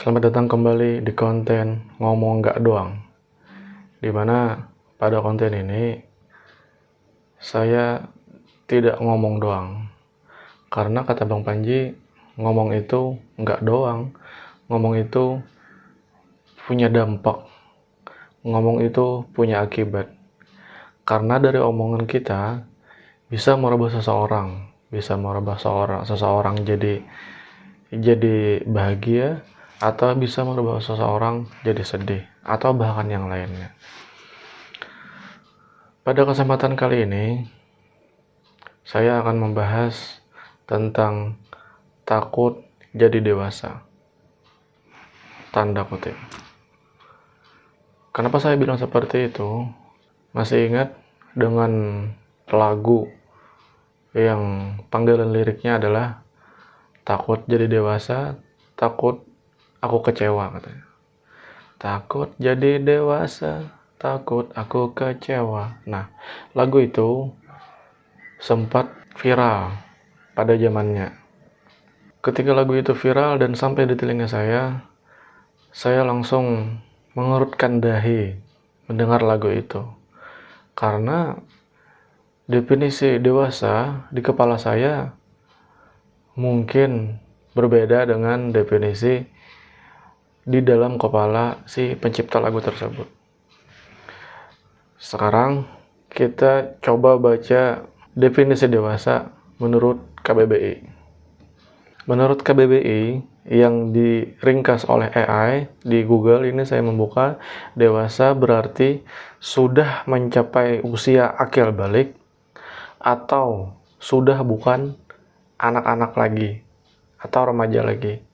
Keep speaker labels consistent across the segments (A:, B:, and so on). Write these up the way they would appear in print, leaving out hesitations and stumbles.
A: Selamat datang kembali di konten ngomong nggak doang, dimana pada konten ini saya tidak ngomong doang, karena kata Bang Panji, ngomong itu nggak doang, ngomong itu punya dampak, ngomong itu punya akibat, karena dari omongan kita bisa merubah seseorang jadi bahagia, atau bisa merubah seseorang jadi sedih, atau bahkan yang lainnya. Pada kesempatan kali ini, saya akan membahas tentang takut jadi dewasa. Tanda kutip. Kenapa saya bilang seperti itu? Masih ingat dengan lagu yang panggilan liriknya adalah takut jadi dewasa, takut aku kecewa katanya. Takut jadi dewasa, takut aku kecewa. Nah, lagu itu sempat viral pada zamannya. Ketika lagu itu viral dan sampai di telinga saya langsung mengerutkan dahi mendengar lagu itu. Karena definisi dewasa di kepala saya mungkin berbeda dengan definisi di dalam kepala si pencipta lagu tersebut. Sekarang kita coba baca definisi dewasa menurut KBBI. Menurut KBBI yang diringkas oleh AI di Google, ini saya membuka, dewasa berarti sudah mencapai usia akil balik atau sudah bukan anak-anak lagi atau remaja lagi.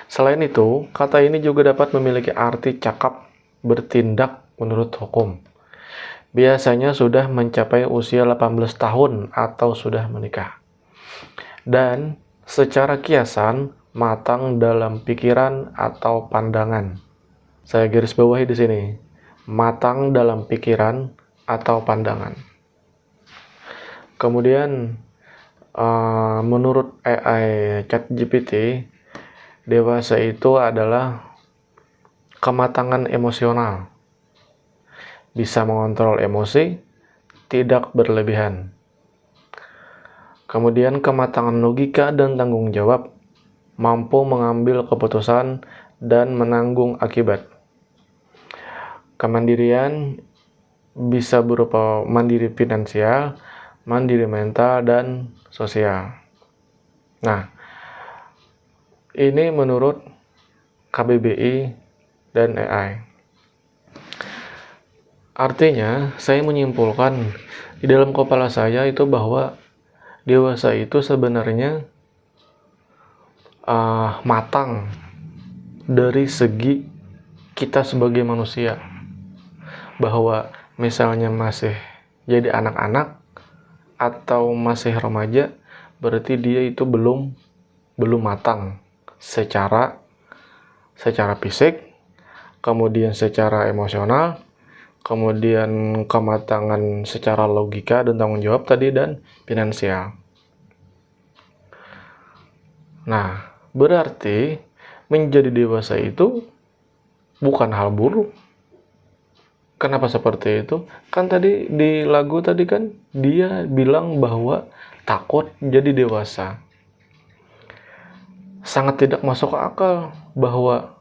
A: Selain itu, kata ini juga dapat memiliki arti cakap bertindak menurut hukum. Biasanya sudah mencapai usia 18 tahun atau sudah menikah. Dan secara kiasan matang dalam pikiran atau pandangan. Saya garis bawahi di sini. Matang dalam pikiran atau pandangan. Kemudian menurut AI ChatGPT, dewasa itu adalah kematangan emosional, bisa mengontrol emosi, tidak berlebihan. Kemudian kematangan logika dan tanggung jawab, mampu mengambil keputusan dan menanggung akibat. Kemandirian bisa berupa mandiri finansial, mandiri mental, dan sosial. Nah, ini menurut KBBI dan AI. Artinya, saya menyimpulkan di dalam kepala saya itu bahwa dewasa itu sebenarnya matang dari segi kita sebagai manusia. Bahwa misalnya masih jadi anak-anak atau masih remaja, berarti dia itu belum matang secara fisik, kemudian secara emosional, kemudian kematangan secara logika dan tanggung jawab tadi, dan finansial. Nah, berarti menjadi dewasa itu bukan hal buruk. Kenapa seperti itu? Kan tadi di lagu tadi kan dia bilang bahwa takut jadi dewasa. Sangat tidak masuk akal bahwa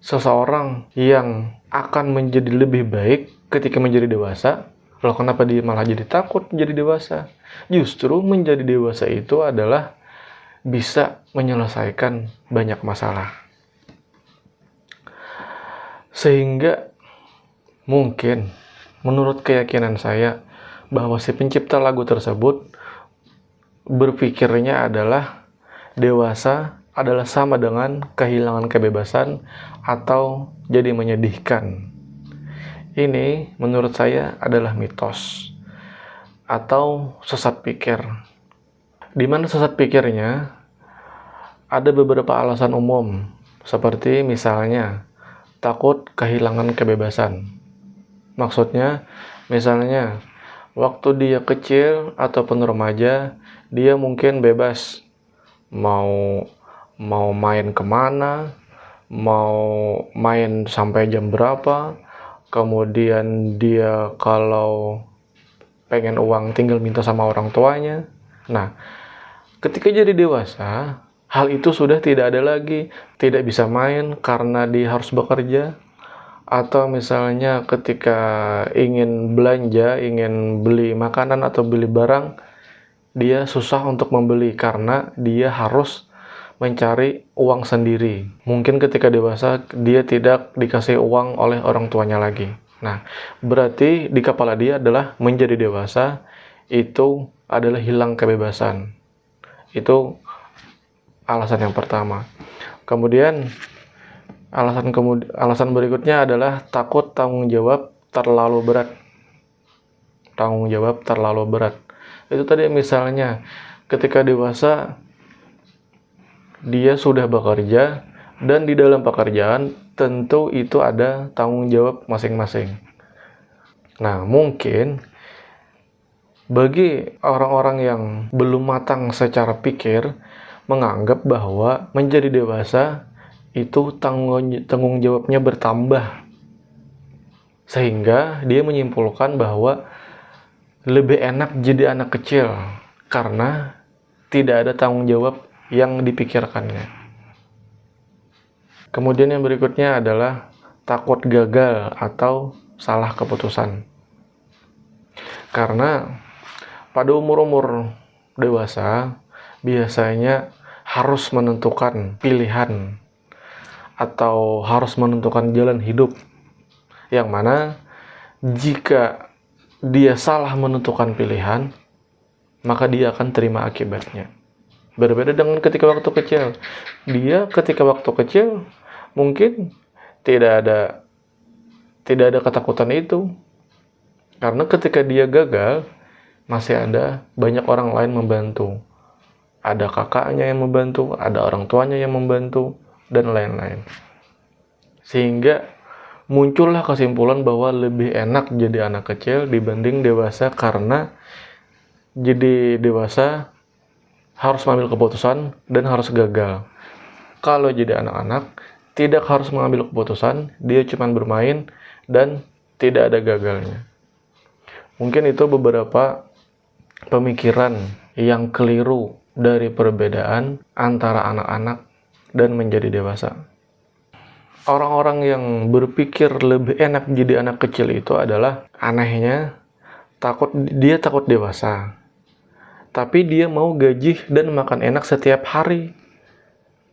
A: seseorang yang akan menjadi lebih baik ketika menjadi dewasa, loh kenapa dia malah jadi takut jadi dewasa? Justru menjadi dewasa itu adalah bisa menyelesaikan banyak masalah. Sehingga mungkin menurut keyakinan saya bahwa si pencipta lagu tersebut berpikirnya adalah dewasa adalah sama dengan kehilangan kebebasan atau jadi menyedihkan. Ini menurut saya adalah mitos atau sesat pikir. Di mana sesat pikirnya ada beberapa alasan umum, seperti misalnya takut kehilangan kebebasan. Maksudnya, misalnya waktu dia kecil ataupun remaja, dia mungkin bebas mau main kemana, mau main sampai jam berapa, kemudian dia kalau pengen uang tinggal minta sama orang tuanya. Nah, ketika jadi dewasa, hal itu sudah tidak ada lagi, tidak bisa main karena dia harus bekerja, atau misalnya ketika ingin belanja, ingin beli makanan atau beli barang, dia susah untuk membeli karena dia harus mencari uang sendiri. Mungkin ketika dewasa dia tidak dikasih uang oleh orang tuanya lagi. Nah, berarti di kepala dia adalah menjadi dewasa itu adalah hilang kebebasan. Itu alasan yang pertama. Kemudian alasan berikutnya adalah takut tanggung jawab terlalu berat. Tanggung jawab terlalu berat. Itu tadi misalnya ketika dewasa dia sudah bekerja dan di dalam pekerjaan tentu itu ada tanggung jawab masing-masing. Nah, mungkin bagi orang-orang yang belum matang secara pikir menganggap bahwa menjadi dewasa itu tanggung jawabnya bertambah, sehingga dia menyimpulkan bahwa lebih enak jadi anak kecil karena tidak ada tanggung jawab yang dipikirkannya. Kemudian yang berikutnya adalah takut gagal atau salah keputusan. Karena pada umur-umur dewasa biasanya harus menentukan pilihan atau harus menentukan jalan hidup, yang mana jika dia salah menentukan pilihan, maka dia akan terima akibatnya. Berbeda dengan ketika waktu kecil. Dia ketika waktu kecil mungkin tidak ada ketakutan itu, karena ketika dia gagal masih ada banyak orang lain membantu. Ada kakaknya yang membantu, ada orang tuanya yang membantu, dan lain-lain. Sehingga muncullah kesimpulan bahwa lebih enak jadi anak kecil dibanding dewasa, karena jadi dewasa harus mengambil keputusan dan harus gagal. Kalau jadi anak-anak tidak harus mengambil keputusan, dia cuma bermain dan tidak ada gagalnya. Mungkin itu beberapa pemikiran yang keliru dari perbedaan antara anak-anak dan menjadi dewasa. Orang-orang yang berpikir lebih enak jadi anak kecil itu adalah anehnya dia takut dewasa, tapi dia mau gaji dan makan enak setiap hari.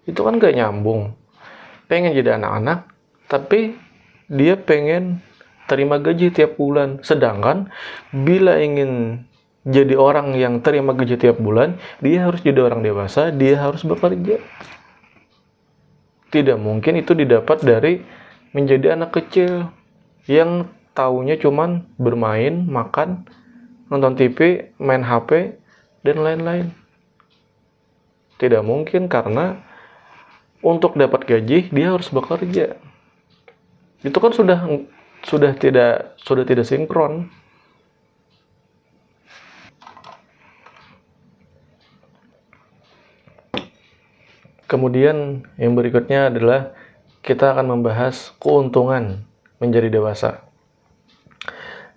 A: Itu kan gak nyambung. Pengen jadi anak-anak, tapi dia pengen terima gaji tiap bulan. Sedangkan bila ingin jadi orang yang terima gaji tiap bulan, dia harus jadi orang dewasa, dia harus bekerja. Tidak mungkin itu didapat dari menjadi anak kecil yang taunya cuman bermain, makan, nonton TV, main HP, dan lain-lain. Tidak mungkin, karena untuk dapat gaji dia harus bekerja. Itu kan sudah tidak sinkron. Kemudian yang berikutnya adalah kita akan membahas keuntungan menjadi dewasa.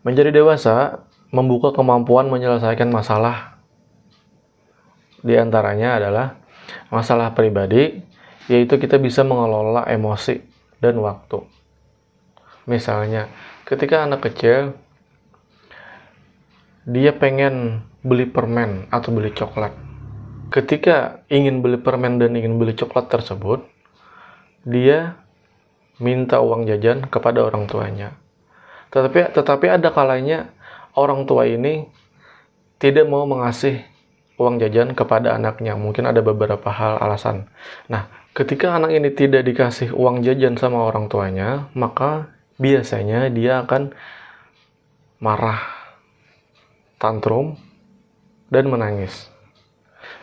A: Menjadi dewasa membuka kemampuan menyelesaikan masalah. Di antaranya adalah masalah pribadi, yaitu kita bisa mengelola emosi dan waktu. Misalnya, ketika anak kecil dia pengen beli permen atau beli coklat. Ketika ingin beli permen dan ingin beli coklat tersebut, dia minta uang jajan kepada orang tuanya. Tetapi ada kalanya orang tua ini tidak mau mengasih uang jajan kepada anaknya. Mungkin ada beberapa hal alasan. Nah, ketika anak ini tidak dikasih uang jajan sama orang tuanya, maka biasanya dia akan marah, tantrum, dan menangis.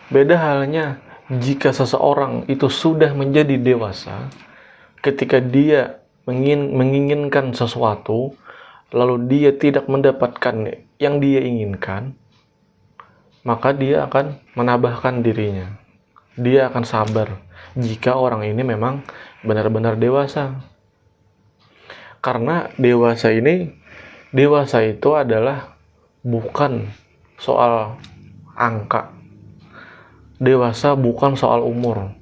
A: Beda halnya jika seseorang itu sudah menjadi dewasa, ketika dia menginginkan sesuatu, lalu dia tidak mendapatkan yang dia inginkan, maka dia akan menabahkan dirinya. Dia akan sabar. jika orang ini memang benar-benar dewasa. Karena dewasa itu adalah bukan soal angka. Dewasa bukan soal umur.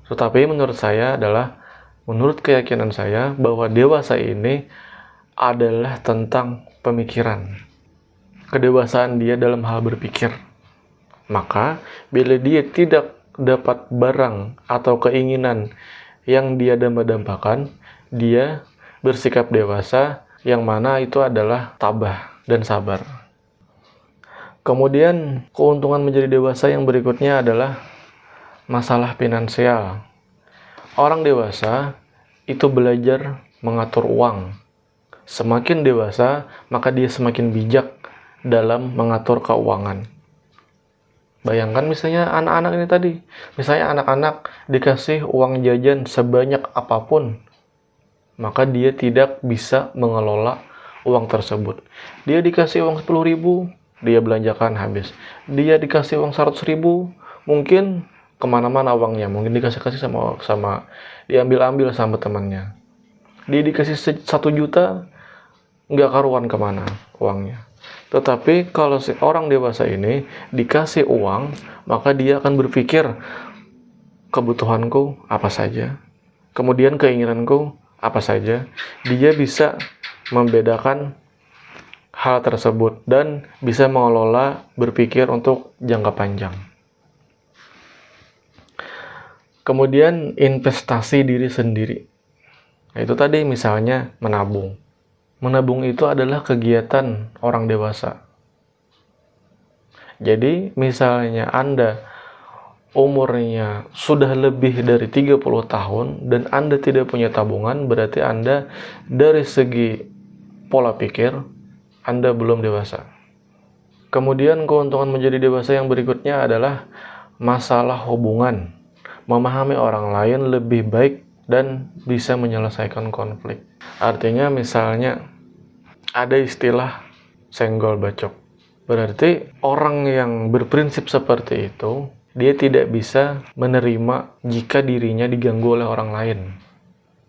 A: Tetapi menurut keyakinan saya bahwa dewasa ini adalah tentang pemikiran. Kedewasaan dia dalam hal berpikir. Maka bila dia tidak dapat barang atau keinginan yang dia dambakan, dia bersikap dewasa, yang mana itu adalah tabah dan sabar. Kemudian keuntungan menjadi dewasa yang berikutnya adalah masalah finansial. Orang dewasa itu belajar mengatur uang. Semakin dewasa, maka dia semakin bijak dalam mengatur keuangan. Bayangkan misalnya anak-anak ini tadi. Misalnya anak-anak dikasih uang jajan sebanyak apapun, maka dia tidak bisa mengelola uang tersebut. Dia dikasih uang 10.000, dia belanjakan habis. Dia dikasih uang 100.000, mungkin kemana-mana uangnya. Mungkin dikasih sama diambil-ambil sama temannya. Dia dikasih 1 juta, nggak karuan kemana uangnya. Tetapi kalau si orang dewasa ini dikasih uang, maka dia akan berpikir, kebutuhanku apa saja, kemudian keinginanku apa saja. Dia bisa membedakan hal tersebut dan bisa mengelola berpikir untuk jangka panjang. Kemudian investasi diri sendiri. Nah, itu tadi misalnya menabung. Menabung itu adalah kegiatan orang dewasa. Jadi misalnya Anda umurnya sudah lebih dari 30 tahun dan Anda tidak punya tabungan, berarti Anda dari segi pola pikir Anda belum dewasa. Kemudian keuntungan menjadi dewasa yang berikutnya adalah masalah hubungan. Memahami orang lain lebih baik dan bisa menyelesaikan konflik. Artinya misalnya ada istilah senggol bacok. Berarti orang yang berprinsip seperti itu, dia tidak bisa menerima jika dirinya diganggu oleh orang lain.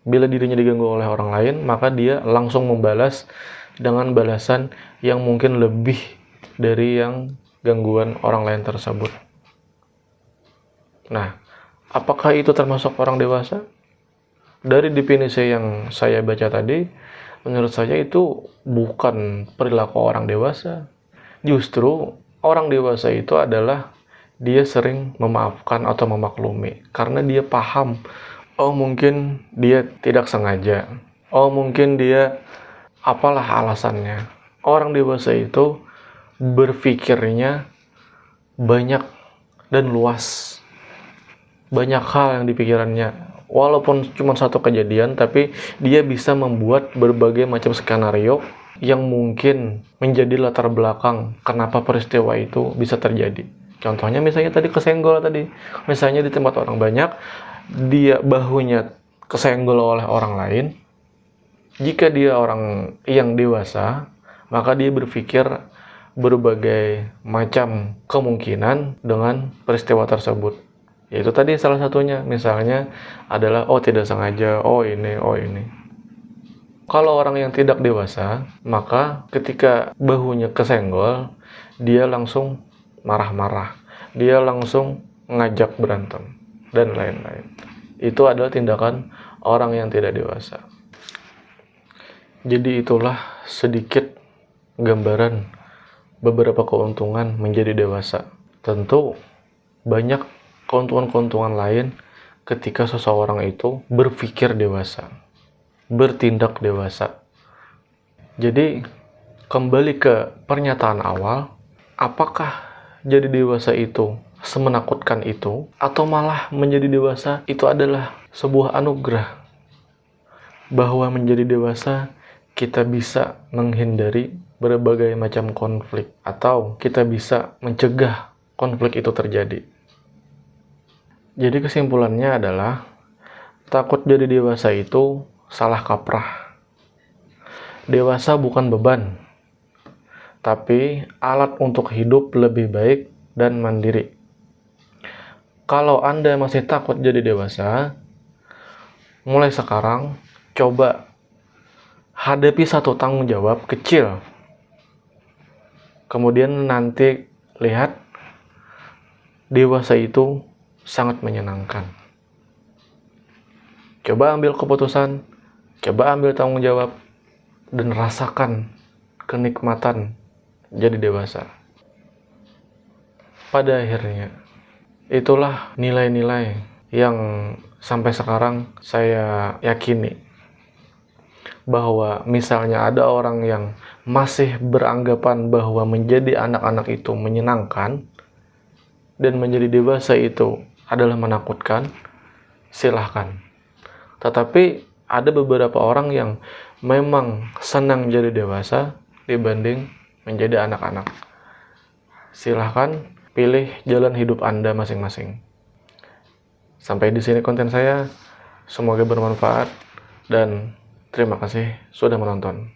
A: Bila dirinya diganggu oleh orang lain, maka dia langsung membalas dengan balasan yang mungkin lebih dari yang gangguan orang lain tersebut. Nah, apakah itu termasuk orang dewasa? Dari definisi yang saya baca tadi, menurut saya itu bukan perilaku orang dewasa. Justru orang dewasa itu adalah dia sering memaafkan atau memaklumi. Karena dia paham, oh mungkin dia tidak sengaja. Oh mungkin dia apalah alasannya. Orang dewasa itu berpikirnya banyak dan luas. Banyak hal yang dipikirannya. Walaupun cuma satu kejadian, tapi dia bisa membuat berbagai macam skenario yang mungkin menjadi latar belakang kenapa peristiwa itu bisa terjadi. Contohnya misalnya tadi kesenggol tadi. Misalnya di tempat orang banyak, dia bahunya kesenggol oleh orang lain. Jika dia orang yang dewasa, maka dia berpikir berbagai macam kemungkinan dengan peristiwa tersebut. Yaitu tadi salah satunya, misalnya adalah oh tidak sengaja, oh ini. Kalau orang yang tidak dewasa, maka ketika bahunya kesenggol, dia langsung marah-marah, dia langsung ngajak berantem, dan lain-lain. Itu adalah tindakan orang yang tidak dewasa. Jadi itulah sedikit gambaran beberapa keuntungan menjadi dewasa. Tentu banyak keuntungan-keuntungan lain ketika seseorang itu berpikir dewasa, bertindak dewasa. Jadi kembali ke pernyataan awal, apakah jadi dewasa itu semenakutkan itu, atau malah menjadi dewasa itu adalah sebuah anugerah? Bahwa menjadi dewasa kita bisa menghindari berbagai macam konflik, atau kita bisa mencegah konflik itu terjadi. Jadi kesimpulannya adalah takut jadi dewasa itu salah kaprah. Dewasa bukan beban, tapi alat untuk hidup lebih baik dan mandiri. Kalau Anda masih takut jadi dewasa, mulai sekarang coba hadapi satu tanggung jawab kecil. Kemudian nanti lihat dewasa itu sangat menyenangkan. Coba ambil keputusan, coba ambil tanggung jawab, dan rasakan kenikmatan jadi dewasa. Pada akhirnya, itulah nilai-nilai yang sampai sekarang saya yakini. Bahwa misalnya ada orang yang masih beranggapan bahwa menjadi anak-anak itu menyenangkan, dan menjadi dewasa itu adalah menakutkan, silahkan. Tetapi ada beberapa orang yang memang senang jadi dewasa dibanding menjadi anak-anak. Silahkan pilih jalan hidup Anda masing-masing. Sampai di sini konten saya. Semoga bermanfaat dan terima kasih sudah menonton.